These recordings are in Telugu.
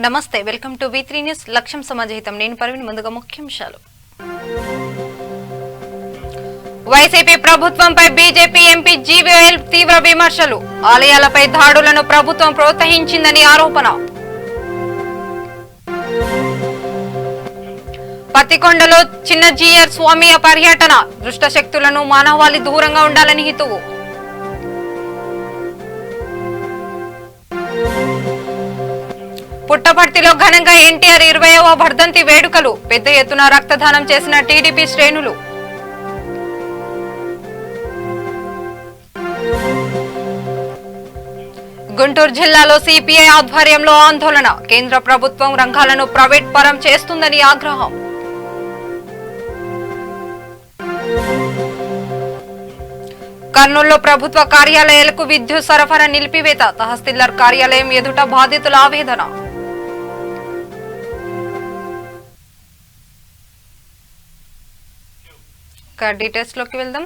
నమస్తే వెల్కమ్ టు V3 న్యూస్ లక్ష్యం సమాజహితం నేను పర్వీన్ ముందుగా ముఖ్యాంశాలు వైసీపీ ప్రభుత్వంపై బీజేపీ ఎంపీ జీవీఎల్ తీవ్ర విమర్శలు ఆలయాలపై దాడులను ప్రభుత్వం ప్రోత్సహించిందని ఆరోపణ పత్తికొండలో చిన్న జీఆర్ స్వామి పర్యటన దుష్ట శక్తులను మానవాళి దూరంగా ఉండాలని హితవు పుట్టపర్తిలో ఘనంగా ఎన్టీఆర్ 20వ వర్ధంతి వేడుకలు పెద్ద ఎత్తున రక్తదానం చేసిన టీడీపీ శ్రేణులు గుంటూరు జిల్లాలో సిపిఐ ఆధ్వర్యంలో ఆందోళన కేంద్ర ప్రభుత్వం రంగాలను ప్రైవేట్ పరం చేస్తుందని ఆగ్రహం కర్నూలులో ప్రభుత్వ కార్యాలయాలకు విద్యుత్ సరఫరా నిలిపివేత తహసీల్దార్ కార్యాలయం ఎదుట బాధితుల ఆవేదన డీటెయిల్స్ లోకి వెళ్దాం.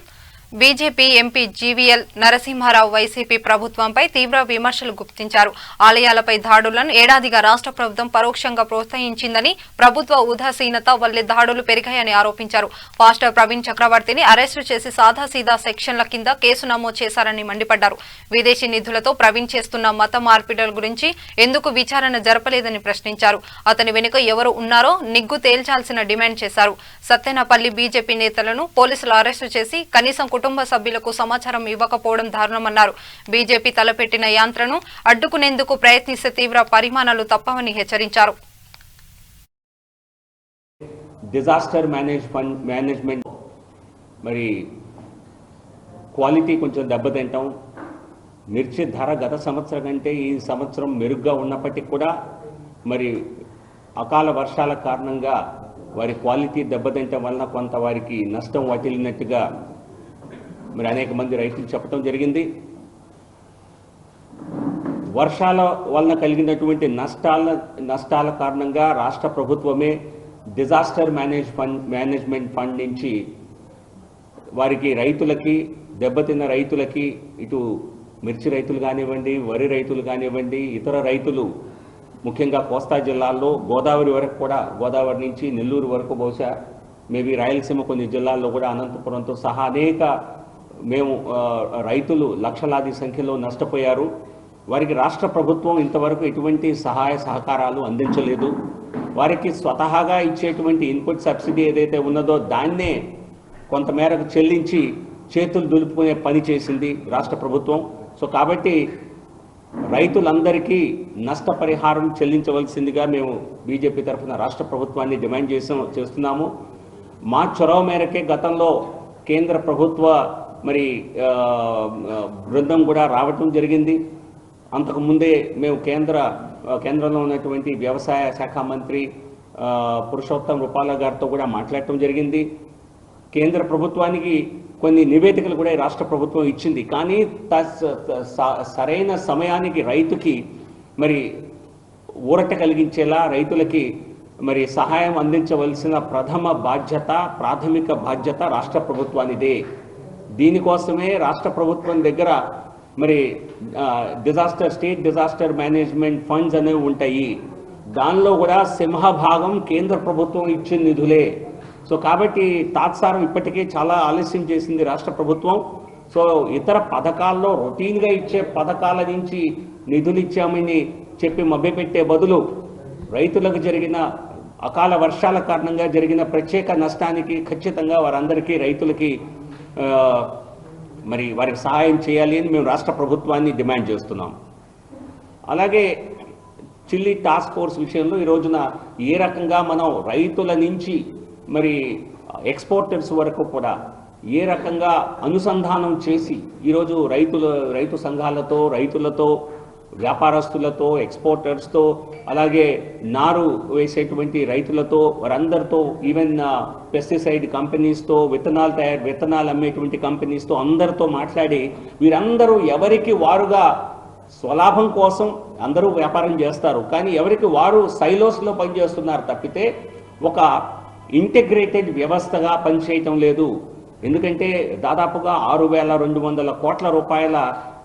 BJP MP GVL Narasimha Rao YCP ప్రభుత్వంపై తీవ్ర విమర్శలు గుప్తించారు. ఆలయాలపై దాడులను ఏడాదిగా రాష్ట్ర ప్రభుత్వం పరోక్షంగా ప్రోత్సహించిందని, ప్రభుత్వ ఉదాసీనత వల్లే దాడులు పెరిగాయని ఆరోపించారు. పాస్టర్ ప్రవీణ్ చక్రవర్తిని అరెస్టు చేసి సాదాసీదా సెక్షన్ల కింద కేసు నమోదు చేశారని మండిపడ్డారు. విదేశీ నిధులతో ప్రవీణ్ చేస్తున్న మత మార్పిడుల గురించి ఎందుకు విచారణ జరపలేదని ప్రశ్నించారు. అతని వెనుక ఎవరు ఉన్నారో నిగ్గు తేల్చాల్సిన డిమాండ్ చేశారు. సత్తెనపల్లి బీజేపీ నేతలను పోలీసులు అరెస్టు చేసి కనీసం కుటుంబ సభ్యులకు సమాచారం ఇవ్వకపోవడం దారుణమన్నారు. బీజేపీ తలపెట్టిన యాంత్రను అడ్డుకునేందుకు ప్రయత్నిస్తే తీవ్ర పరిమాణాలు తప్పవని హెచ్చరించారు. డిజాస్టర్ మేనేజ్మెంట్ మరి క్వాలిటీ కొంచెం దెబ్బతింటాం. మిర్చి ధర గత సంవత్సరం కంటే ఈ సంవత్సరం మెరుగ్గా ఉన్నప్పటికీ కూడా మరి అకాల వర్షాల కారణంగా వారి క్వాలిటీ దెబ్బతింటం వలన కొంత వారికి నష్టం వాటిల్లినట్టుగా మరి అనేక మంది రైతులు చెప్పడం జరిగింది. వర్షాల వలన కలిగినటువంటి నష్టాల కారణంగా రాష్ట్ర ప్రభుత్వమే డిజాస్టర్ మేనేజ్మెంట్ ఫండ్ నుంచి వారికి రైతులకి దెబ్బతిన్న రైతులకి ఇటు మిర్చి రైతులు కానివ్వండి, వరి రైతులు కానివ్వండి, ఇతర రైతులు ముఖ్యంగా కోస్తా జిల్లాల్లో గోదావరి వరకు కూడా, గోదావరి నుంచి నెల్లూరు వరకు, బహుశా మేబీ రాయలసీమ కొన్ని జిల్లాల్లో కూడా అనంతపురంతో సహా అనేక రైతులు లక్షలాది సంఖ్యలో నష్టపోయారు. వారికి రాష్ట్ర ప్రభుత్వం ఇంతవరకు ఎటువంటి సహాయ సహకారాలు అందించలేదు. వారికి స్వతహాగా ఇచ్చేటువంటి ఇన్పుట్ సబ్సిడీ ఏదైతే ఉన్నదో దాన్నే కొంతమేరకు చెల్లించి చేతులు దులుపుకునే పని చేసింది రాష్ట్ర ప్రభుత్వం. సో కాబట్టి రైతులందరికీ నష్టపరిహారం చెల్లించవలసిందిగా మేము బీజేపీ తరఫున రాష్ట్ర ప్రభుత్వాన్ని డిమాండ్ చేస్తున్నాము. మా చొరవ మేరకే గతంలో కేంద్ర ప్రభుత్వ మరి బృందం కూడా రావటం జరిగింది. అంతకుముందే మేము కేంద్రంలో ఉన్నటువంటి వ్యవసాయ శాఖ మంత్రి పురుషోత్తం రూపాల గారితో కూడా మాట్లాడటం జరిగింది. కేంద్ర ప్రభుత్వానికి కొన్ని నివేదికలు కూడా రాష్ట్ర ప్రభుత్వం ఇచ్చింది. కానీ సరైన సమయానికి రైతుకి మరి ఊరట కలిగించేలా రైతులకి మరి సహాయం అందించవలసిన ప్రాథమిక బాధ్యత రాష్ట్ర ప్రభుత్వానిదే. దీనికోసమే రాష్ట్ర ప్రభుత్వం దగ్గర మరి స్టేట్ డిజాస్టర్ మేనేజ్మెంట్ ఫండ్స్ అనేవి ఉంటాయి. దానిలో కూడా సింహభాగం కేంద్ర ప్రభుత్వం ఇచ్చిన నిధులే. సో కాబట్టి తాత్సారం ఇప్పటికే చాలా ఆలస్యం చేసింది రాష్ట్ర ప్రభుత్వం. సో ఇతర పథకాల్లో రొటీన్గా ఇచ్చే పథకాల నుంచి నిధులు ఇచ్చామని చెప్పి మభ్యపెట్టే బదులు రైతులకు జరిగిన అకాల వర్షాల కారణంగా జరిగిన ప్రత్యేక నష్టానికి ఖచ్చితంగా వారందరికీ రైతులకి మరి వారికి సహాయం చేయాలి అని మేము రాష్ట్ర ప్రభుత్వాన్ని డిమాండ్ చేస్తున్నాం. అలాగే చిల్లీ టాస్క్ ఫోర్స్ విషయంలో ఈ రోజున ఏ రకంగా మనం రైతుల నుంచి మరి ఎక్స్పోర్టర్స్ వరకు కూడా ఏ రకంగా అనుసంధానం చేసి ఈరోజు రైతు సంఘాలతో, రైతులతో, వ్యాపారస్తులతో, ఎక్స్పోర్టర్స్తో, అలాగే నారు వేసేటువంటి రైతులతో, వారందరితో, ఈవెన్ పెస్టిసైడ్ కంపెనీస్తో, విత్తనాలు అమ్మేటువంటి కంపెనీస్తో అందరితో మాట్లాడి వీరందరూ ఎవరికి వారుగా స్వలాభం కోసం అందరూ వ్యాపారం చేస్తారు. కానీ ఎవరికి వారు సైలోస్లో పనిచేస్తున్నారు తప్పితే ఒక ఇంటిగ్రేటెడ్ వ్యవస్థగా పనిచేయటం లేదు. ఎందుకంటే దాదాపుగా 6,200 కోట్ల రూపాయల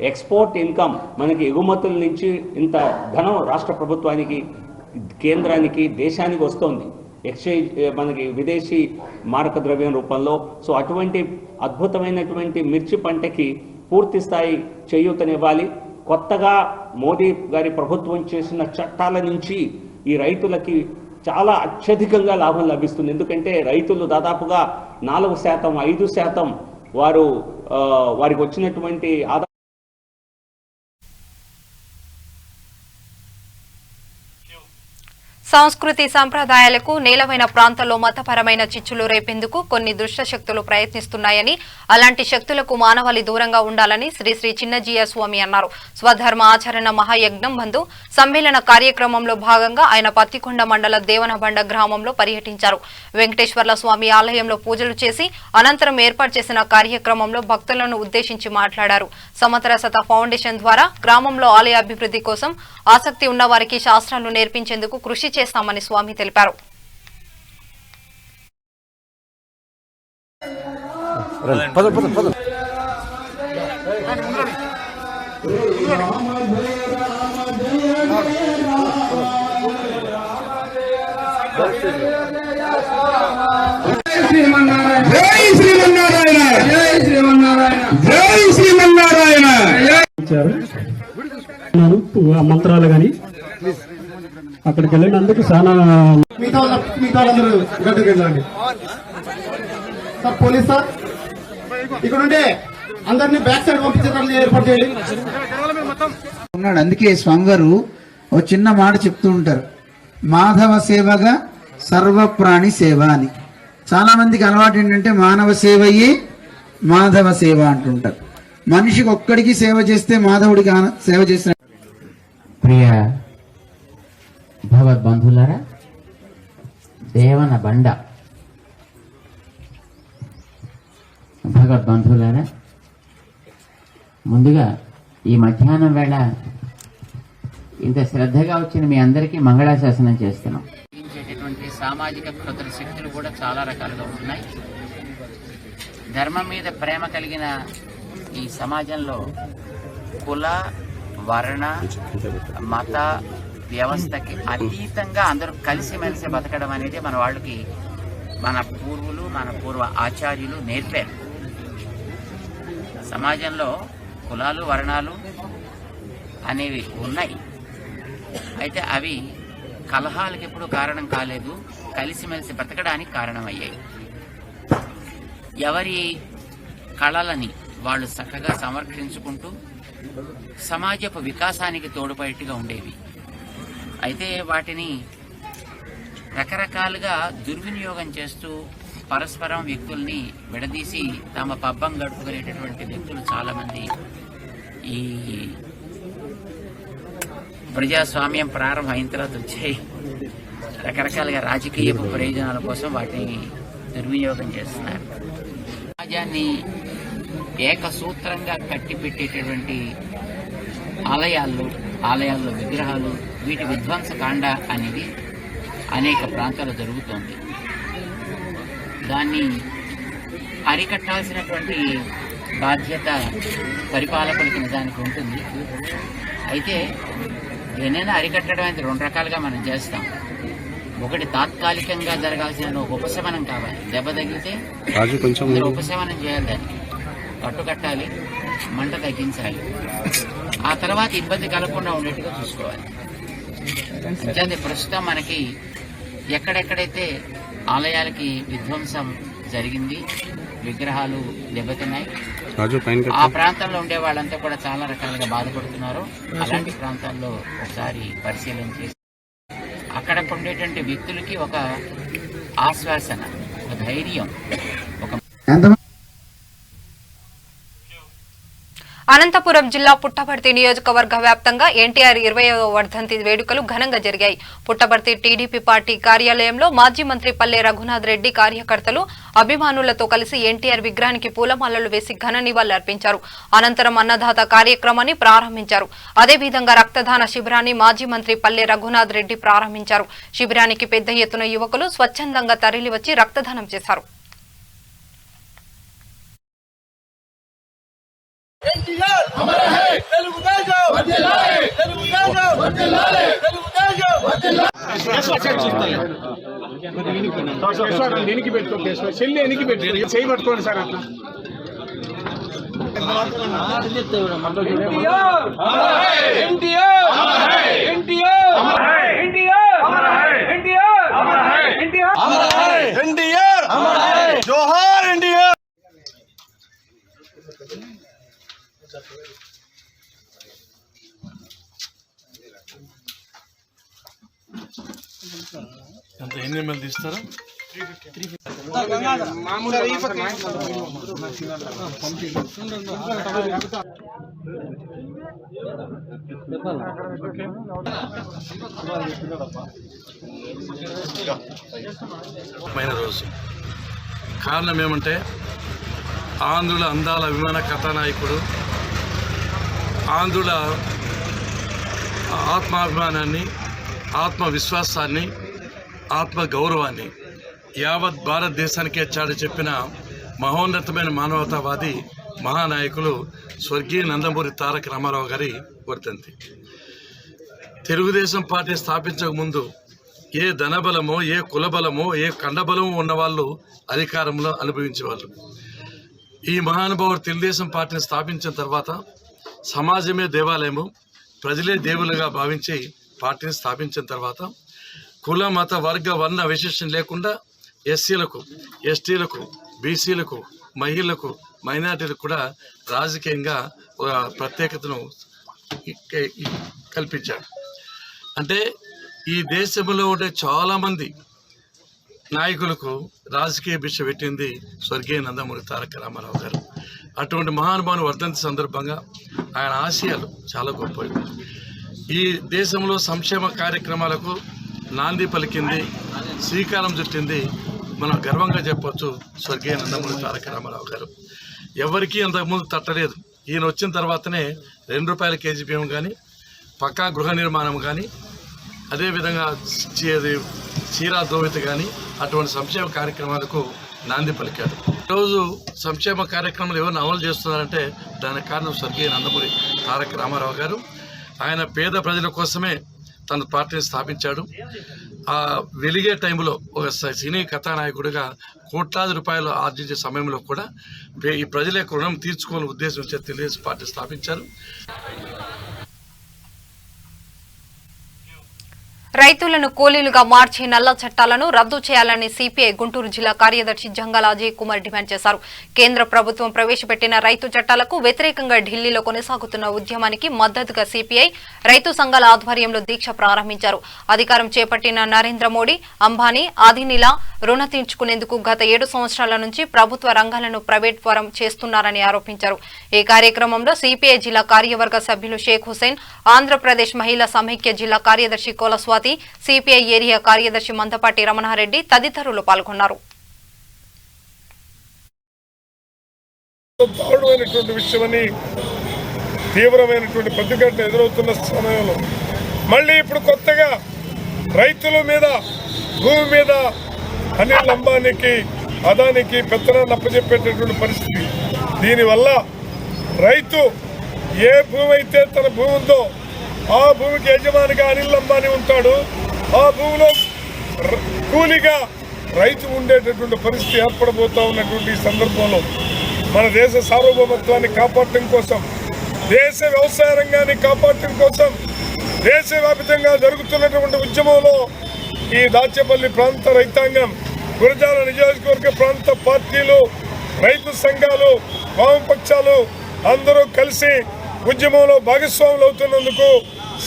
ఎక్స్పోర్ట్ ఇన్కమ్ మనకి ఎగుమతుల నుంచి ఇంత ధనం రాష్ట్ర ప్రభుత్వానికి కేంద్రానికి దేశానికి వస్తోంది ఎక్స్చేంజ్, మనకి విదేశీ మారక ద్రవ్యం రూపంలో. సో అటువంటి అద్భుతమైనటువంటి మిర్చి పంటకి పూర్తి స్థాయి చేయూతనివ్వాలి. కొత్తగా మోదీ గారి ప్రభుత్వం చేసిన చట్టాల నుంచి ఈ రైతులకి చాలా అత్యధికంగా లాభం లభిస్తుంది. ఎందుకంటే రైతులు దాదాపుగా 4%, 5% వారికి వచ్చినటువంటి ఆదాయం. సంస్కృతి సంప్రదాయాలకు నేలవైన ప్రాంతాల్లో మతపరమైన చిచ్చులు రేపేందుకు కొన్ని దుష్ట శక్తులు ప్రయత్నిస్తున్నాయని, అలాంటి శక్తులకు మానవాళి దూరంగా ఉండాలని శ్రీ శ్రీ చిన్నజీయ స్వామి అన్నారు. స్వధర్మ ఆచరణ మహాయజ్ఞం బంధు సమ్మేళన కార్యక్రమంలో భాగంగా ఆయన పత్తికొండ మండల దేవనబండ గ్రామంలో పర్యటించారు. వెంకటేశ్వర్ల స్వామి ఆలయంలో పూజలు చేసి అనంతరం ఏర్పాటు చేసిన కార్యక్రమంలో భక్తులను ఉద్దేశించి మాట్లాడారు. సమతరసత ఫౌండేషన్ ద్వారా గ్రామంలో ఆలయ అభివృద్ధి కోసం ఆసక్తి ఉన్న వారికి శాస్త్రాలు నేర్పించేందుకు కృషి చేస్తామని స్వామి తెలిపారు. మంత్రాలు గాని అక్కడికి వెళ్ళినందుకు చాలా మిగతా గడ్డకి వెళ్ళండి సార్. పోలీస్ సార్ ఇక్కడ ఉంటే అందరినీ బ్యాక్ సైడ్ పంపించేటట్లు ఏర్పాటు చేయండి. ఉన్నాడు. అందుకే స్వామివారు ఓ చిన్న మాట చెప్తూ ఉంటారు, మాధవ సేవగా సర్వప్రాణి సేవ అని. చాలా మందికి అలవాటు ఏంటంటే మానవ సేవయే మాధవ సేవ అంటుంటారు. మనిషికి ఒక్కడికి సేవ చేస్తే మాధవుడికి సేవ చేసిన. ప్రియ భగవద్బంధులారా, దేవన బండ భగవద్బంధులారా, ముందుగా ఈ మధ్యాహ్నం వేళ ఇంత శ్రద్ధగా వచ్చిన మీ అందరికీ మంగళాశాసనం చేస్తున్నాం. సామాజిక కృతర శక్తులు కూడా చాలా రకాలుగా ఉన్నాయి. ధర్మం మీద ప్రేమ కలిగిన ఈ సమాజంలో కుల, వర్ణ, మత వ్యవస్థకి అతీతంగా అందరూ కలిసిమెలిసి బతకడం అనేది మన వాళ్ళకి మన పూర్వులు, మన పూర్వ ఆచార్యులు నేర్పారు. సమాజంలో కులాలు, వర్ణాలు అనేవి ఉన్నాయి. అయితే అవి కలహాలకు ఎప్పుడు కారణం కాలేదు, కలిసిమెలిసి బ్రతకడానికి కారణమయ్యాయి. ఎవరి కళలని వాళ్ళు చక్కగా సంరక్షించుకుంటూ సమాజపు వికాసానికి తోడ్పడేట్టుగా ఉండేవి. అయితే వాటిని రకరకాలుగా దుర్వినియోగం చేస్తూ పరస్పరం వ్యక్తుల్ని విడదీసి తమ పబ్బం గడుపుకునేటటువంటి వ్యక్తులు చాలా మంది ఈ ప్రజాస్వామ్యం ప్రారంభం అయిన తర్వాత వచ్చాయి. రకరకాలుగా రాజకీయపు ప్రయోజనాల కోసం వాటిని దుర్వినియోగం చేస్తున్నారు. సమాజాన్ని ఏకసూత్రంగా కట్టిపెట్టేటటువంటి ఆలయాల్లో విగ్రహాలు, వీటి విధ్వంసకాండ అనేది అనేక ప్రాంతాల్లో జరుగుతోంది. దాన్ని అరికట్టాల్సినటువంటి బాధ్యత పరిపాలకులకి నిజానికి ఉంటుంది. అయితే దేనైనా అరికట్టడం అయితే రెండు రకాలుగా మనం చేస్తాం. ఒకటి తాత్కాలికంగా జరగాల్సిన ఒక ఉపశమనం కావాలి. దెబ్బ తగిలితే ఉపశమనం చేయాలి, దానికి కట్టుకట్టాలి, మంట తగ్గించాలి. ఆ తర్వాత ఇబ్బంది కలగకుండా ఉండేట్టుగా చూసుకోవాలి. అంటే ప్రస్తుతం మనకి ఎక్కడెక్కడైతే ఆలయాలకి విధ్వంసం జరిగింది, విగ్రహాలు దెబ్బతిన్నాయి, ఆ ప్రాంతాల్లో ఉండే వాళ్ళంతా కూడా చాలా రకాలుగా బాధపడుతున్నారు. అలాంటి ప్రాంతాల్లో ఒకసారి పరిశీలన చేసి అక్కడ ఉండేటువంటి వ్యక్తులకి ఒక ఆశ్వాసన, ఒక ధైర్యం, ఒక అనంతపురం జిల్లా పుట్టపర్తి నియోజకవర్గ వ్యాప్తంగా ఎన్టీఆర్ 20వ వర్ధంతి వేడుకలు ఘనంగా జరిగాయి. పుట్టపర్తి టీడీపీ పార్టీ కార్యాలయంలో మాజీ మంత్రి పల్లె రఘునాథ్ రెడ్డి కార్యకర్తలు అభిమానులతో కలిసి ఎన్టీఆర్ విగ్రహానికి పూలమాలలు వేసి ఘన నివాళులర్పించారు. అనంతరం అన్నదాత కార్యక్రమాన్ని ప్రారంభించారు. అదేవిధంగా రక్తదాన శిబిరాన్ని మాజీ మంత్రి పల్లె రఘునాథ్ రెడ్డి ప్రారంభించారు. శిబిరానికి పెద్ద ఎత్తున యువకులు స్వచ్ఛందంగా తరలివచ్చి రక్తదానం చేశారు. ఎన్టీఆర్ అమర్ హై తెలుగు దేశం వర్ధిల్లాలి తెలుగు దేశం వర్ధిల్లాలి తెలుగు దేశం ఎనికి పెట్టుకో చెల్లి ఎనికి పెట్టు చేయబట్టుకోండి సార్ అట్లా జోహార్ ఇండియా. ఎంత ఎన్ని ఎంఎల్ తీస్తారా? రోజు కారణం ఏమంటే ఆంధ్రుల అందాల అభిమాన కథానాయకుడు, ఆంధ్రుల ఆత్మాభిమానాన్ని, ఆత్మవిశ్వాసాన్ని, ఆత్మ గౌరవాన్ని యావత్ భారతదేశానికే చాటి చెప్పిన మహోన్నతమైన మానవతావాది మహానాయకులు స్వర్గీయ నందమూరి తారక రామారావు గారి వర్ధంతి. తెలుగుదేశం పార్టీ స్థాపించక ముందు ఏ ధనబలమో, ఏ కులబలమో, ఏ కండబలమో ఉన్నవాళ్ళు అధికారంలో అనుభవించేవాళ్ళు. ఈ మహానుభావుడు తెలుగుదేశం పార్టీని స్థాపించిన తర్వాత సమాజమే దేవాలయము, ప్రజలే దేవులుగా భావించి పార్టీని స్థాపించిన తర్వాత కుల మత వర్గ వర్ణ విశేషం లేకుండా ఎస్సీలకు, ఎస్టీలకు, బీసీలకు, మహిళలకు, మైనార్టీలకు కూడా రాజకీయంగా ఒక ప్రత్యేకతను కల్పించాడు. అంటే ఈ దేశంలో ఉండే చాలామంది నాయకులకు రాజకీయ భిక్ష పెట్టింది స్వర్గీయ నందమూరి తారక రామారావు గారు. అటువంటి మహానుభావుని వర్ధంతి సందర్భంగా ఆయన ఆశయాలు చాలా గొప్పవి. ఈ దేశంలో సంక్షేమ కార్యక్రమాలకు నాంది పలికింది, శ్రీకారం చుట్టింది మనం గర్వంగా చెప్పొచ్చు స్వర్గీయ నందమూరి తారక రామారావు గారు. ఎవరికీ అంతకుముందు తట్టలేదు. ఈయన వచ్చిన తర్వాతనే ₹2 కేజీ బియ్యం కానీ, పక్కా గృహ నిర్మాణం కానీ, అదేవిధంగా చీరా దోవిత కానీ అటువంటి సంక్షేమ కార్యక్రమాలకు నాంది పలికాడు. ఈరోజు సంక్షేమ కార్యక్రమాలు ఎవరిని అమలు చేస్తున్నారంటే దానికి కారణం స్వర్గీయ నందమూరి తారక రామారావు గారు. ఆయన పేద ప్రజల కోసమే తన పార్టీని స్థాపించాడు. ఆ వెలిగే టైంలో ఒక సినీ కథానాయకుడిగా కోట్లాది రూపాయలు ఆర్జించే సమయంలో కూడా ఈ ప్రజల యొక్క రుణం తీర్చుకోవాలని ఉద్దేశించే తెలుగుదేశం పార్టీ స్థాపించారు. రైతులను కూలీలుగా మార్చే నల్ల చట్టాలను రద్దు చేయాలని సిపిఐ గుంటూరు జిల్లా కార్యదర్శి జంగాల అజయ్ కుమార్ డిమాండ్ చేశారు. కేంద్ర ప్రభుత్వం ప్రవేశపెట్టిన రైతు చట్టాలకు వ్యతిరేకంగా ఢిల్లీలో కొనసాగుతున్న ఉద్యమానికి మద్దతుగా సిపిఐ రైతు సంఘాల ఆధ్వర్యంలో దీక్ష ప్రారంభించారు. అధికారం చేపట్టిన నరేంద్ర మోడీ, అంబానీ, ఆదినిలా రుణ తీర్చుకునేందుకు గత 7 సంవత్సరాల నుంచి ప్రభుత్వ రంగాలను ప్రైవేట్ పరం చేస్తున్నారని ఆరోపించారు. ఈ కార్యక్రమంలో సిపిఐ జిల్లా కార్యవర్గ సభ్యులు షేక్ హుసేన్, ఆంధ్రప్రదేశ్ మహిళా సమైక్య జిల్లా కార్యదర్శి కోలస్వాతి, సిపిఐ ఏరియా కార్యదర్శి మందపాటి రమణారెడ్డి తదితరులు పాల్గొన్నారు. దారుణమైనటువంటి విషయమని తీవ్రమైనటువంటి ప్రతిఘటన ఎదురవుతున్న సమయంలో మళ్ళీ ఇప్పుడు కొత్తగా రైతుల మీద, భూమి మీద అనిల్ అంబానీకి, అదానికి పెత్తనాన్ని అప్పచెప్పేటటువంటి పరిస్థితి. దీనివల్ల రైతు ఏ భూమి అయితే తన భూమి ఉందో ఆ భూమికి యజమానిగా అనిల్ అంబానీ ఉంటాడు. ఆ భూమిలో కూలిగా రైతు ఉండేటటువంటి పరిస్థితి ఏర్పడబోతా ఉన్నటువంటి సందర్భంలో మన దేశ సార్వభౌమత్వాన్ని కాపాడటం కోసం, దేశ వ్యవసాయ రంగాన్ని కాపాడటం కోసం దేశవ్యాప్తంగా జరుగుతున్నటువంటి ఉద్యమంలో ఈ దాచేపల్లి ప్రాంత రైతాంగం, గురజాల నియోజకవర్గ ప్రాంత పార్టీలు, రైతు సంఘాలు, వామపక్షాలు అందరూ కలిసి ఉద్యమంలో భాగస్వాములు అవుతున్నందుకు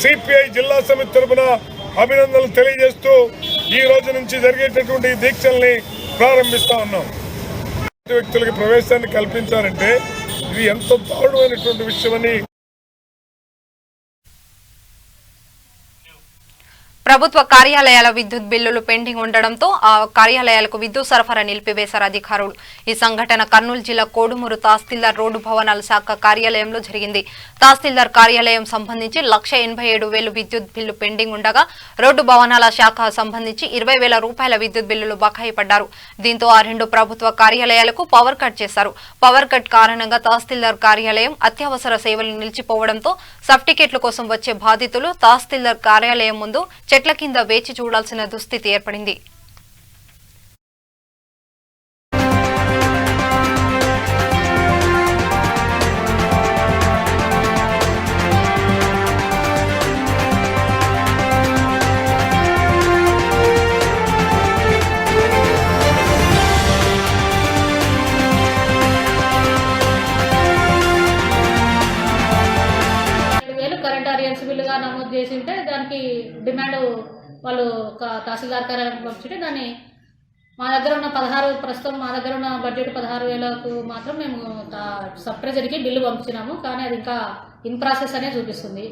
సిపిఐ జిల్లా సమితి తరఫున అభినందనలు తెలియజేస్తూ ఈ రోజు నుంచి జరిగేటటువంటి దీక్షల్ని ప్రారంభిస్తా ఉన్నాం. వ్యక్తులకి ప్రవేశాన్ని కల్పించారంటే ఇది ఎంత దారుణమైనటువంటి విషయమని ప్రభుత్వ కార్యాలయాల విద్యుత్ బిల్లులు పెండింగ్ ఉండడంతో ఆ కార్యాలయాలకు విద్యుత్ సరఫరా నిలిపివేశారు అధికారులు. ఈ సంఘటన కర్నూలు జిల్లా కోడుమూరు తహసీల్దార్ రోడ్డు భవనాల శాఖ కార్యాలయంలో జరిగింది. తహసీల్దార్ కార్యాలయం సంబంధించి ₹1,87,000 విద్యుత్ బిల్లు పెండింగ్ ఉండగా రోడ్డు భవనాల శాఖ సంబంధించి ₹20,000 విద్యుత్ బిల్లులు బకాయి పడ్డారు. దీంతో ఆ 2 ప్రభుత్వ కార్యాలయాలకు పవర్ కట్ చేశారు. పవర్ కట్ కారణంగా తహసీల్దార్ కార్యాలయం అత్యవసర సేవలు నిలిచిపోవడంతో సర్టిఫికెట్ల కోసం వచ్చే బాధితులు తహసీల్దార్ కార్యాలయం ముందు చెట్ల కింద వేచి చూడాల్సిన దుస్థితి ఏర్పడింది. బిల్లుగా నమోదు చేసి ఉంటే దానికి డిమాండ్ వాళ్ళు తహసీల్దార్ కార్యాలయానికి పంపించుంటే దాన్ని మా దగ్గర ఉన్న ప్రస్తుతం మా దగ్గర ఉన్న బడ్జెట్ 16,000కు మాత్రం మేము సబ్ ట్రెజరీకి బిల్లు పంపించినాము. కానీ అది ఇంకా ఇన్ ప్రాసెస్ అనే చూపిస్తుంది.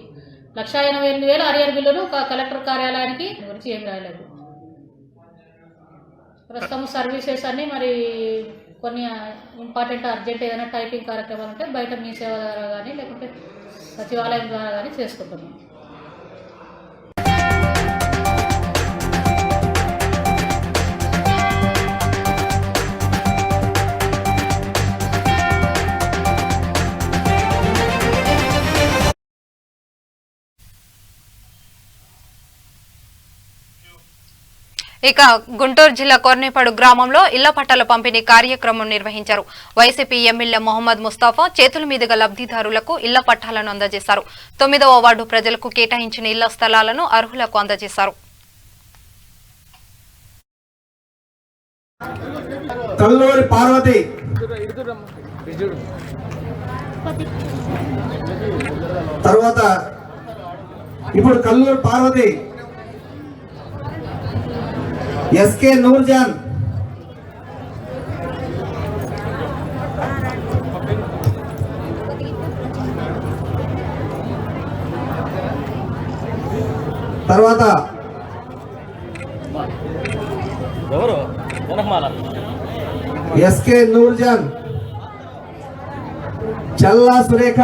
1,88,000 అరియర్ బిల్లును కలెక్టర్ కార్యాలయానికి గురించి ఏం రాయలేదు. ప్రస్తుతం సర్వీసెస్ అన్ని మరి కొన్ని ఇంపార్టెంట్ అర్జెంట్ ఏదైనా టైపింగ్ కార్యక్రమాలు ఉంటే బయట మీ సేవ ద్వారా కానీ లేకుంటే సచివాలయం ద్వారా కానీ చేసుకుంటున్నాం. ఇక గుంటూరు జిల్లా కొర్నేపాడు గ్రామంలో ఇళ్ల పట్టాల పంపిణీ కార్యక్రమం నిర్వహించారు. వైసీపీ ఎమ్మెల్యే మొహమ్మద్ ముస్తాఫా చేతుల మీదుగా లబ్ధిదారులకు ఇళ్ల పట్టాలను అందజేశారు. 9వ వార్డు ప్రజలకు కేటాయించిన ఇళ్ల స్థలాలను అర్హులకు అందజేశారు. కల్లూరి పార్వతి తర్వాత ఇప్పుడు కల్లూరి పార్వతి ఎస్కే నూర్జాన్ తర్వాత ఎస్కే నూర్జాన్ చల్లా సురేఖ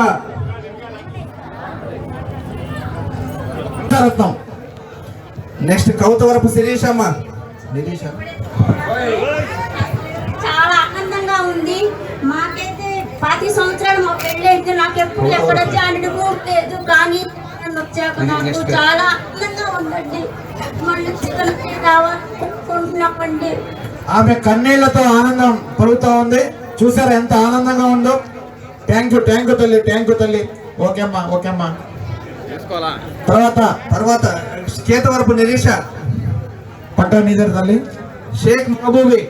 రత్నం నెక్స్ట్ కౌతవరపు శిరీషమ్మ. చాలా ఆనందంగా ఉంది. మాకైతే 10 సంవత్సరాలు మా పెళ్ళైతే నాకు ఎప్పుడు ఎక్కడ జానడుగు లేదు. కానీ వచ్చాక నాకు చాలా ఆనందంగా ఉందండి. మళ్ళీ చికెన్ రావాలనుకుంటున్నామండి. ఆమె కన్నీళ్లతో ఆనందం పలుకుతా ఉంది. చూసారా ఎంత ఆనందంగా ఉందో. థ్యాంక్ యూ తల్లి, థ్యాంక్ యూ తల్లి. ఓకేమ్మా. తర్వాత కేతవరపు నిరీష పట్టా నీదర్ తల్లి. షేక్ మహబూబీ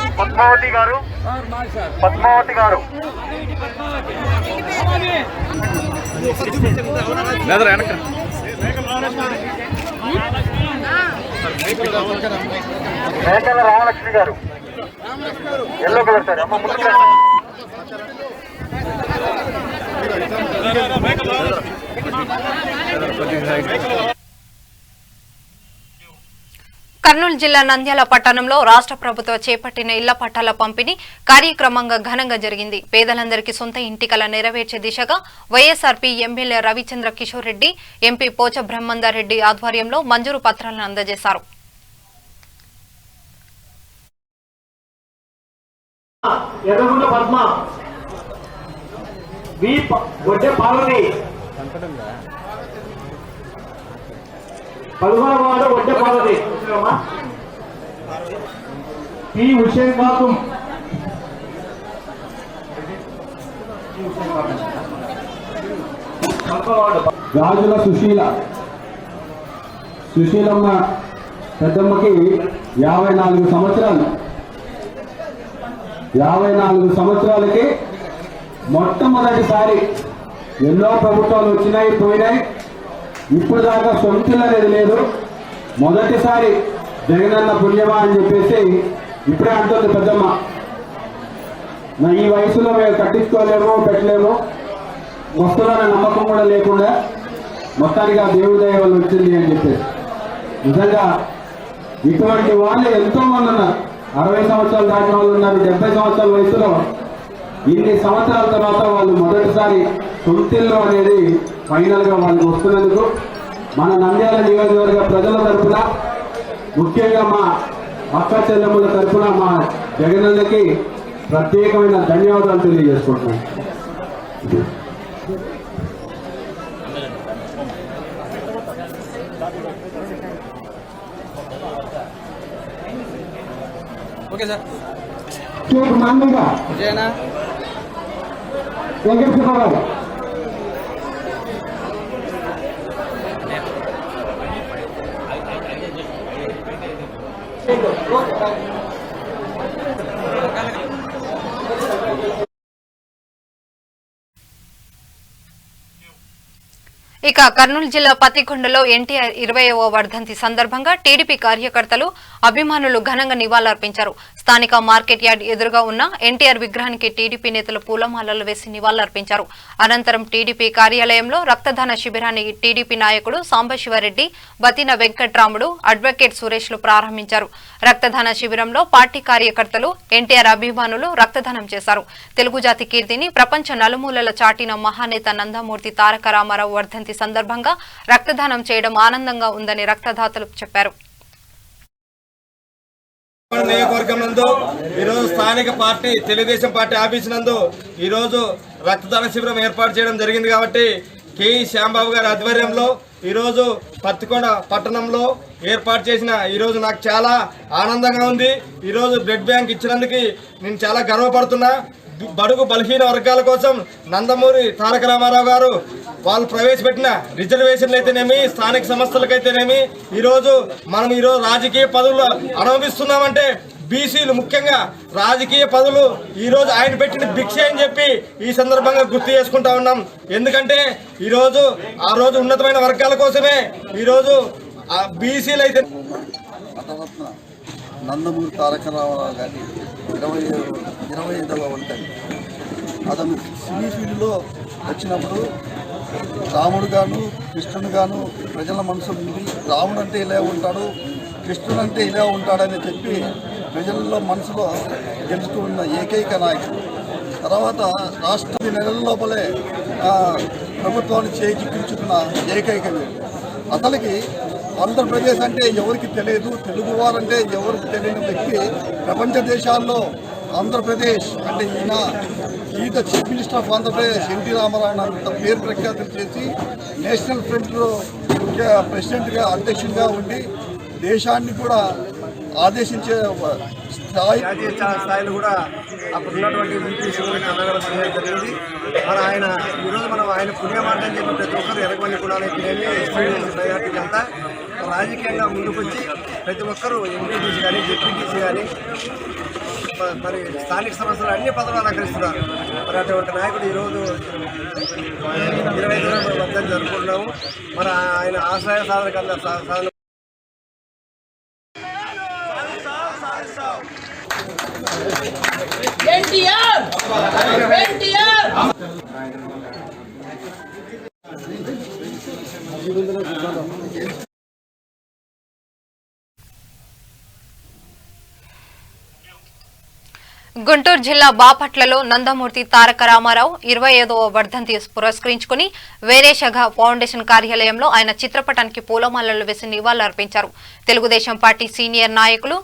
పద్మావతి గారు మేకల రామలక్ష్మి గారు ఎల్లో కలర్ సార్. అమ్మ ముందు కర్నూలు జిల్లా నంద్యాల పట్టణంలో రాష్ట్ర ప్రభుత్వం చేపట్టిన ఇళ్ల పట్టాల పంపిణీ కార్యక్రమంగా ఘనంగా జరిగింది. పేదలందరికీ సొంత ఇంటి కల నెరవేర్చే దిశగా YSRP MLA Ravichandra Kishore Reddy, MP Pocha Brahmanandareddy ఆధ్వర్యంలో మంజూరు పత్రాలను అందజేశారు. పలువాడు వడ్డ పార్వతి పి హుషేన్ బాతుం గాజుల సుశీలమ్మ పెద్దమ్మకి 54 సంవత్సరాలు. 54 సంవత్సరాలకి మొట్టమొదటిసారి ఎన్నో ప్రభుత్వాలు వచ్చినాయి పోయినాయి. ఇప్పుడు దాకా సొంతలు అనేది లేదు. మొదటిసారి జగనన్న పుణ్యమా అని చెప్పేసి ఇప్పుడే అంటుంది పెద్దమ్మ. ఈ వయసులో మేము కట్టించుకోలేము, పెట్టలేము, వస్తువులనే నమ్మకం కూడా లేకుండా మొత్తానికి ఆ దేవుడి దయ వల్ల వచ్చింది అని చెప్పేసి. నిజంగా ఇటువంటి వాళ్ళు ఎంతో మంది ఉన్నారు. 60 సంవత్సరాలు దాటిన వాళ్ళు ఉన్నారు. 70 సంవత్సరాల వయసులో ఇన్ని సంవత్సరాల తర్వాత వాళ్ళు మొదటిసారి సొంతిల్లు అనేది ఫైనల్ గా వాళ్ళకి వస్తున్నందుకు మన నంద్యాల నియోజకవర్గ ప్రజల తరఫున, ముఖ్యంగా మా అక్క చెల్లెమ్మల తరఫున మా జగనన్నకి ప్రత్యేకమైన ధన్యవాదాలు తెలియజేసుకుంటున్నాను. Okay sir. మామూలుగా వెంకటేశ్వరరావు ఇక కర్నూలు జిల్లా పత్తికొండలో ఎన్టీఆర్ 20వ వర్ధంతి సందర్భంగా టీడీపీ కార్యకర్తలు, అభిమానులు ఘనంగా నివాళులర్పించారు. స్థానిక మార్కెట్ యార్డ్ ఎదురుగా ఉన్న ఎన్టీఆర్ విగ్రహానికి టీడీపీ నేతలు పూలమాలలు వేసి నివాళులర్పించారు. అనంతరం టీడీపీ కార్యాలయంలో రక్తదాన శిబిరాన్ని టీడీపీ నాయకుడు సాంబశివరెడ్డి, బతిన వెంకట్రాముడు, అడ్వకేట్ సురేష్లు ప్రారంభించారు. రక్తదాన శిబిరంలో పార్టీ కార్యకర్తలు, ఎన్టీఆర్ అభిమానులు రక్తదానం చేశారు. తెలుగు జాతి కీర్తిని ప్రపంచ నలుమూలల చాటిన మహానేత నందమూర్తి తారక రామారావు వర్ధంతి సందర్భంగా రక్తదానం చేయడం ఆనందంగా ఉందని రక్తదాతలు చెప్పారు. నియోజకవర్గం నందు ఈరోజు స్థానిక పార్టీ తెలుగుదేశం పార్టీ ఆఫీసు నందు ఈరోజు రక్తదాన శిబిరం ఏర్పాటు చేయడం జరిగింది. కాబట్టి కేఈ శ్యాంబాబు గారి ఆధ్వర్యంలో ఈరోజు పత్తికొండ పట్టణంలో ఏర్పాటు చేసిన ఈరోజు నాకు చాలా ఆనందంగా ఉంది. ఈరోజు బ్లడ్ బ్యాంక్ ఇచ్చినందుకు నేను చాలా గర్వపడుతున్నా. బడుగు బలహీన వర్గాల కోసం నందమూరి తారక రామారావు గారు వాళ్ళు ప్రవేశపెట్టిన రిజర్వేషన్లు అయితేనేమి, స్థానిక సంస్థలకైతేనేమి ఈరోజు మనం ఈరోజు రాజకీయ పదవులు అనుభవిస్తున్నామంటే బీసీలు ముఖ్యంగా రాజకీయ పదవులు ఈరోజు ఆయన పెట్టిన భిక్ష అని చెప్పి ఈ సందర్భంగా గుర్తు చేసుకుంటా ఉన్నాం. ఎందుకంటే ఈరోజు ఆ రోజు ఉన్నతమైన వర్గాల కోసమే ఈరోజు బీసీలు అయితే నందమూరి తారక రామారావు గారి 25వ వర్ధంతి. అతను సినీ ఫీల్డ్లో వచ్చినప్పుడు రాముడు గాను కృష్ణుడు గాను ప్రజల మనసు ఉంది. రాముడు అంటే ఇలా ఉంటాడు, కృష్ణుడు అంటే ఇలా ఉంటాడని చెప్పి ప్రజల్లో మనసులో గెలుచుకున్న ఏకైక నాయకుడు. తర్వాత రాష్ట్ర నెలల లోపలే ప్రభుత్వాన్ని చేజిక్కించుకున్న ఏకైక వ్యక్తి. అతనికి ఆంధ్రప్రదేశ్ అంటే ఎవరికి తెలియదు, తెలుగువారంటే ఎవరికి తెలియని వ్యక్తి ప్రపంచ దేశాల్లో ఆంధ్రప్రదేశ్ అంటే ఈయన chief minister of Andhra Pradesh NT Rama Rao అంత పేరు ప్రఖ్యాతులు చేసి నేషనల్ ఫ్రంట్లో ప్రెసిడెంట్గా అధ్యక్షుడిగా ఉండి దేశాన్ని కూడా ఆదేశించే జాతీయ స్థాయిలో కూడా అప్పుడు ఉన్నటువంటి జరిగింది. మన ఆయన ఈరోజు మనం ఆయన పుణ్యమాట అని చెప్పి ప్రతి ఒక్కరు ఎనకమంది కూడా ప్రయారిటీ అంతా రాజకీయంగా ముందుకొచ్చి ప్రతి ఒక్కరూ ఎంపీటీసీ కానీ డిప్యూటీసీ కానీ మరి స్థానిక సంస్థలు అన్ని పదవులు అలంకరిస్తున్నారు. మరి అటువంటి నాయకుడు ఈరోజు 25వ వర్ధంతి జరుపుకుంటున్నాము. మరి ఆయన ఆశయ సాధన కన్నా సాధన గుంటూరు జిల్లా బాపట్లలో నందమూర్తి తారక రామారావు 25వ వర్ధంతి పురస్కరించుకుని వేరేషఘ ఫౌండేషన్ కార్యాలయంలో ఆయన చిత్రపటానికి పూలమాలలు వేసి నివాళులర్పించారు. తెలుగుదేశం పార్టీ సీనియర్ నాయకులు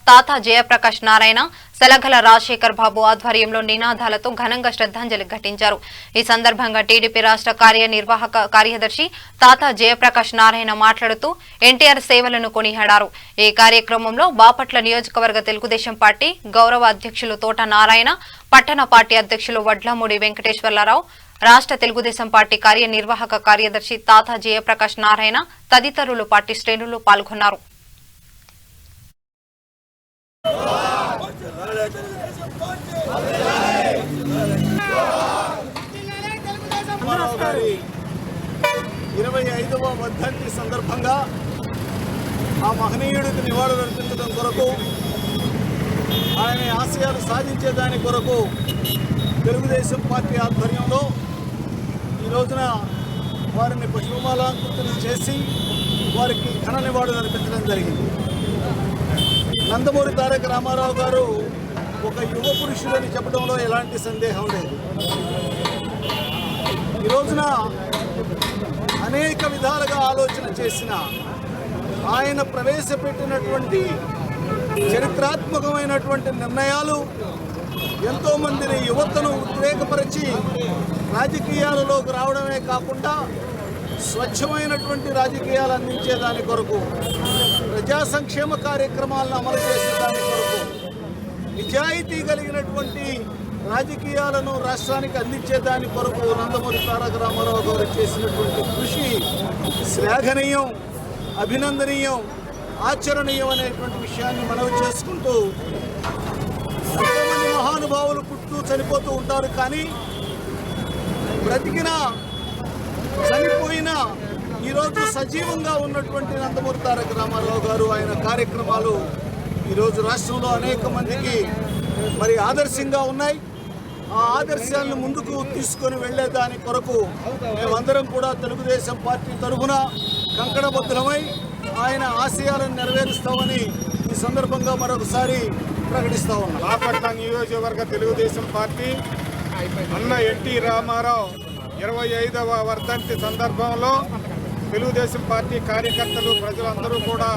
తాత జయప్రకాష్ నారాయణ, సెలగల రాజశేఖర్ బాబు ఆధ్వర్యంలో నినాదాలతో ఘనంగా శ్రద్ధాంజలి ఘటించారు. ఈ సందర్భంగా టీడీపీ రాష్ట్ర కార్యనిర్వాహక కార్యదర్శి తాత జయప్రకాష్ నారాయణ మాట్లాడుతూ ఎన్టీఆర్ సేవలను కొనియాడారు. ఈ కార్యక్రమంలో బాపట్ల నియోజకవర్గ తెలుగుదేశం పార్టీ గౌరవ అధ్యక్షులు తోట నారాయణ, పట్టణ పార్టీ అధ్యక్షులు వడ్లమూడి వెంకటేశ్వరరావు, రాష్ట్ర తెలుగుదేశం పార్టీ కార్యనిర్వాహక కార్యదర్శి తాత జయప్రకాష్ నారాయణ తదితరులు పార్టీ శ్రేణులు పాల్గొన్నారు. గారి 25వ వర్ధంతి సందర్భంగా ఆ మహనీయుడికి నివాళులర్పించడం కొరకు ఆయన ఆశయాలు సాధించేదాని కొరకు తెలుగుదేశం పార్టీ ఆధ్వర్యంలో ఈ రోజున వారిని పుష్పమాలంకృతులు చేసి వారికి ఘన నివాళులు అర్పించడం జరిగింది. నందమూరి తారక రామారావు గారు ఒక యువ పురుషులని చెప్పడంలో ఎలాంటి సందేహం లేదు. ఈ రోజున అనేక విధాలుగా ఆలోచన చేసిన ఆయన ప్రవేశపెట్టినటువంటి చరిత్రాత్మకమైనటువంటి నిర్ణయాలు ఎంతోమందిని యువతను ఉద్రేకపరిచి రాజకీయాలలోకి రావడమే కాకుండా స్వచ్ఛమైనటువంటి రాజకీయాలు అందించేదాని కొరకు, ప్రజా సంక్షేమ కార్యక్రమాలను అమలు చేసేదాని కొరకు, నిజాయితీ కలిగినటువంటి రాజకీయాలను రాష్ట్రానికి అందించేదాని కొరకు నందమూరి తారక రామారావు గారు చేసినటువంటి కృషి శ్లాఘనీయం, అభినందనీయం, ఆచరణీయం అనేటువంటి విషయాన్ని మనవి చేసుకుంటూ, ఎంతోమంది మహానుభావులు పుట్టుతూ చనిపోతూ ఉంటారు. కానీ బ్రతికినా చనిపోయినా ఈరోజు సజీవంగా ఉన్నటువంటి నందమూరి తారక రామారావు గారు ఆయన కార్యక్రమాలు ఈరోజు రాష్ట్రంలో అనేక మందికి మరి ఆదర్శంగా ఉన్నాయి. ఆ ఆదర్శాలను ముందుకు తీసుకొని వెళ్లేదాని కొరకు మేమందరం కూడా తెలుగుదేశం పార్టీ తరఫున కంకణబద్ధమై ఆయన ఆశయాలను నెరవేరుస్తామని ఈ సందర్భంగా మరొకసారి ప్రకటిస్తా ఉన్నాం. బాపట్ల నియోజకవర్గ తెలుగుదేశం పార్టీ అన్న ఎన్టీ రామారావు 25వ వర్ధంతి సందర్భంలో తెలుగుదేశం పార్టీ కార్యకర్తలు ప్రజలందరూ కూడా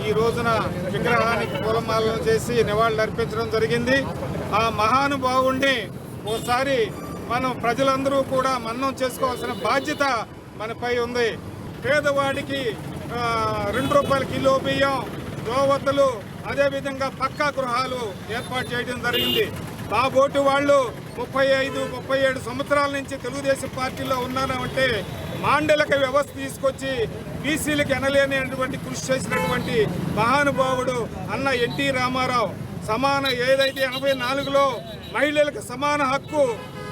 ఈ రోజున విగ్రహానికి పూలమాలను చేసి నివాళులు అర్పించడం జరిగింది. ఆ మహానుభావుణ్ణి ఓసారి మనం ప్రజలందరూ కూడా మన్నం చేసుకోవాల్సిన బాధ్యత మనపై ఉంది. పేదవాడికి 2 రూపాయల కిలో బియ్యం, దోవతలు, అదేవిధంగా పక్కా గృహాలు ఏర్పాటు చేయడం జరిగింది. మా బోటు వాళ్ళు 35-37 సంవత్సరాల నుంచి తెలుగుదేశం పార్టీలో ఉన్నారంటే మాండలిక వ్యవస్థ తీసుకొచ్చి బీసీలకు ఎనలేనటువంటి కృషి చేసినటువంటి మహానుభావుడు అన్న ఎన్టీ రామారావు. ఏదైతే 84లో మహిళలకు సమాన హక్కు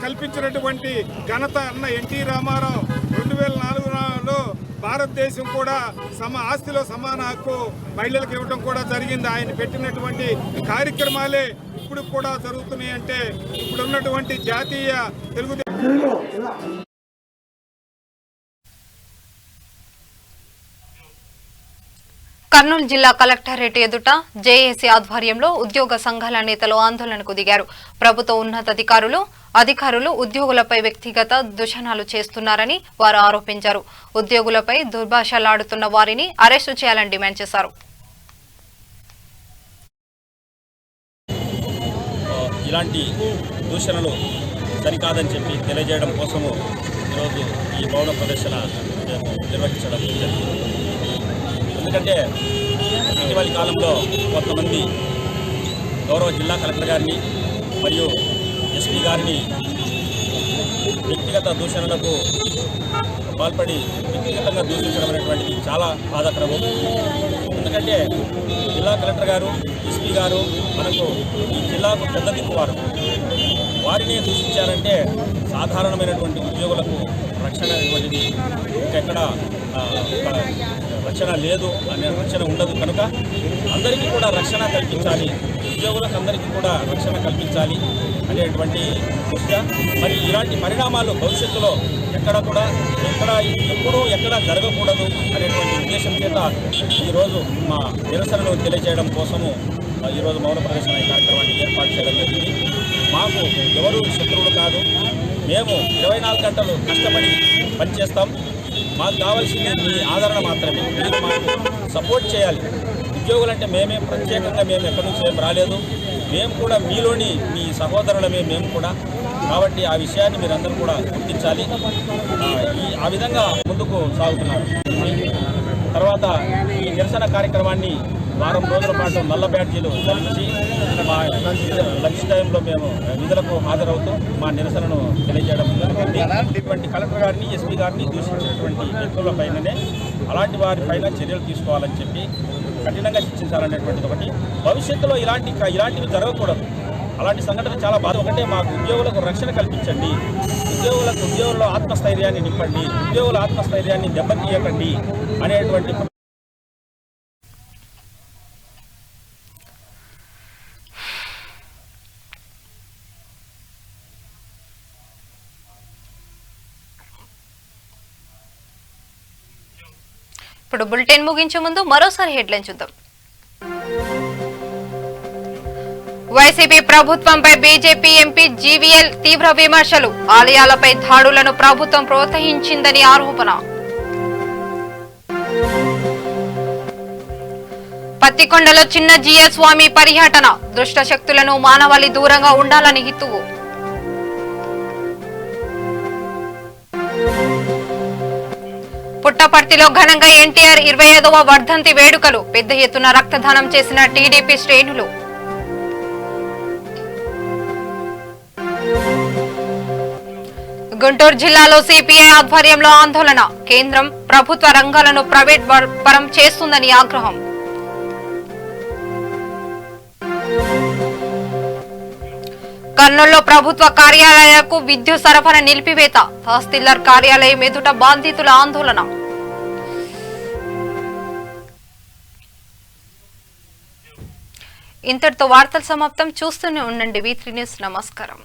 కల్పించినటువంటి ఘనత అన్న ఎన్టీ రామారావు. 2004లో భారతదేశం కూడా ఆస్తిలో సమాన హక్కు మహిళలకు ఇవ్వడం కూడా జరిగింది. ఆయన పెట్టినటువంటి కార్యక్రమాలే ఇప్పుడు కూడా జరుగుతున్నాయి. అంటే ఇప్పుడున్నటువంటి జాతీయ తెలుగుదేశం కర్నూలు జిల్లా కలెక్టరేట్ ఎదుట జేఏసీ ఆధ్వర్యంలో ఉద్యోగ సంఘాల నేతలు ఆందోళనకు దిగారు. ప్రభుత్వ ఉన్నతాధికారులు ఉద్యోగులపై వ్యక్తిగత దూషణలు చేస్తున్నారని వారు ఆరోపించారు. ఉద్యోగులపై దుర్భాషలాడుతున్న వారిని అరెస్టు చేయాలని డిమాండ్ చేశారు. ఇలాంటి దూషణలు సరికాదని చెప్పి తెలియజేయడం కోసము ఈరోజు ఈ మౌన ప్రదర్శన నిర్వహించడం జరిగింది. ఎందుకంటే ఇటీవలి కాలంలో కొంతమంది గౌరవ జిల్లా కలెక్టర్ గారిని మరియు ఎస్పీ గారిని వ్యక్తిగత దూషణలకు పాల్పడి వ్యక్తిగతంగా దూషించడం అనేటువంటిది చాలా బాధాకరము. ఎందుకంటే జిల్లా కలెక్టర్ గారు, ఎస్పీ గారు మనకు ఈ జిల్లాకు పెద్ద దిక్కువారు. వారిని దూషించారంటే సాధారణమైనటువంటి ఉద్యోగులకు రక్షణ అనేటువంటిది ఇంకెక్కడ రక్షణ లేదు అనే రక్షణ ఉండదు. కనుక అందరికీ కూడా రక్షణ కల్పించాలి, ఉద్యోగులకు అందరికీ కూడా రక్షణ కల్పించాలి అనేటువంటి దృష్ట్యా మరి ఇలాంటి పరిణామాలు భవిష్యత్తులో ఎప్పుడూ జరగకూడదు అనేటువంటి ఉద్దేశం చేత ఈరోజు మా నిరసనను తెలియజేయడం కోసము ఈరోజు మౌన ప్రదర్శన ఈ కార్యక్రమాన్ని ఏర్పాటు చేయడం జరిగింది. మాకు ఎవరు శత్రువులు కాదు, మేము 24 గంటలు కష్టపడి పనిచేస్తాం. మాకు కావాల్సింది మీ ఆదరణ మాత్రమే. మీరు మాకు సపోర్ట్ చేయాలి. ఉద్యోగులంటే ప్రత్యేకంగా మేము ఎక్కడి నుంచి ఏం రాలేదు, మేము కూడా మీలోని మీ సహోదరులమే మేము కూడా. కాబట్టి ఆ విషయాన్ని మీరందరూ కూడా గుర్తించాలి. ఆ విధంగా ముందుకు సాగుతున్నారు. తర్వాత ఈ నిరసన కార్యక్రమాన్ని వారం రోజుల పాటు నల్ల బ్యాడ్జీలు ధరించి మా లంచ్ టైంలో మేము విధులకు హాజరవుతూ మా నిరసనను తెలియజేయడం జరిగింది. ఇటువంటి కలెక్టర్ గారిని, ఎస్పీ గారిని దూషించినటువంటి వ్యక్తులపైననే అలాంటి వారిపైన చర్యలు తీసుకోవాలని చెప్పి కఠినంగా శిక్షించాలనేటువంటిది ఒకటి. భవిష్యత్తులో ఇలాంటివి జరగకూడదు. అలాంటి సంఘటన చాలా బాధ. ఒకటే, మాకు ఉద్యోగులకు రక్షణ కల్పించండి, ఉద్యోగుల్లో ఆత్మస్థైర్యాన్ని నింపండి, ఉద్యోగుల ఆత్మస్థైర్యాన్ని దెబ్బతీయకండి అనేటువంటి ఇప్పుడు బులెటిన్ ముగించే ముందు మరోసారి హెడ్లైన్ చూద్దాం. వైసీపీ ప్రభుత్వంపై బీజేపీ ఎంపీ జీవీఎల్ తీవ్ర విమర్శలు. ఆలయాలపై దాడులను ప్రభుత్వం ప్రోత్సహించిందని ఆరోపణ. పత్తికొండలో చిన్న జీఎస్ స్వామి పర్యటన. దుష్ట శక్తులను మానవాళి దూరంగా ఉండాలని హితువు. పుట్టపర్తిలో ఘనంగా ఎన్టీఆర్ 25వ వర్ధంతి వేడుకలు. పెద్ద ఎత్తున రక్తదానం చేసిన టీడీపీ శ్రేణులు. గుంటూరు జిల్లాలో సిపిఐ ఆధ్వర్యంలో ఆందోళన. కేంద్రం ప్రభుత్వ రంగాలను ప్రైవేట్ పరం చేస్తుందని ఆగ్రహం. కర్నూలులో ప్రభుత్వ కార్యాలయాలకు విద్యుత్ సరఫరా నిలిపివేత. తహసీల్దార్ కార్యాలయం ఎదుట బాధితుల ఆందోళన. ఇంతటితో వార్తలు సమాప్తం. చూస్తూనే ఉండండి V3 న్యూస్. నమస్కారం.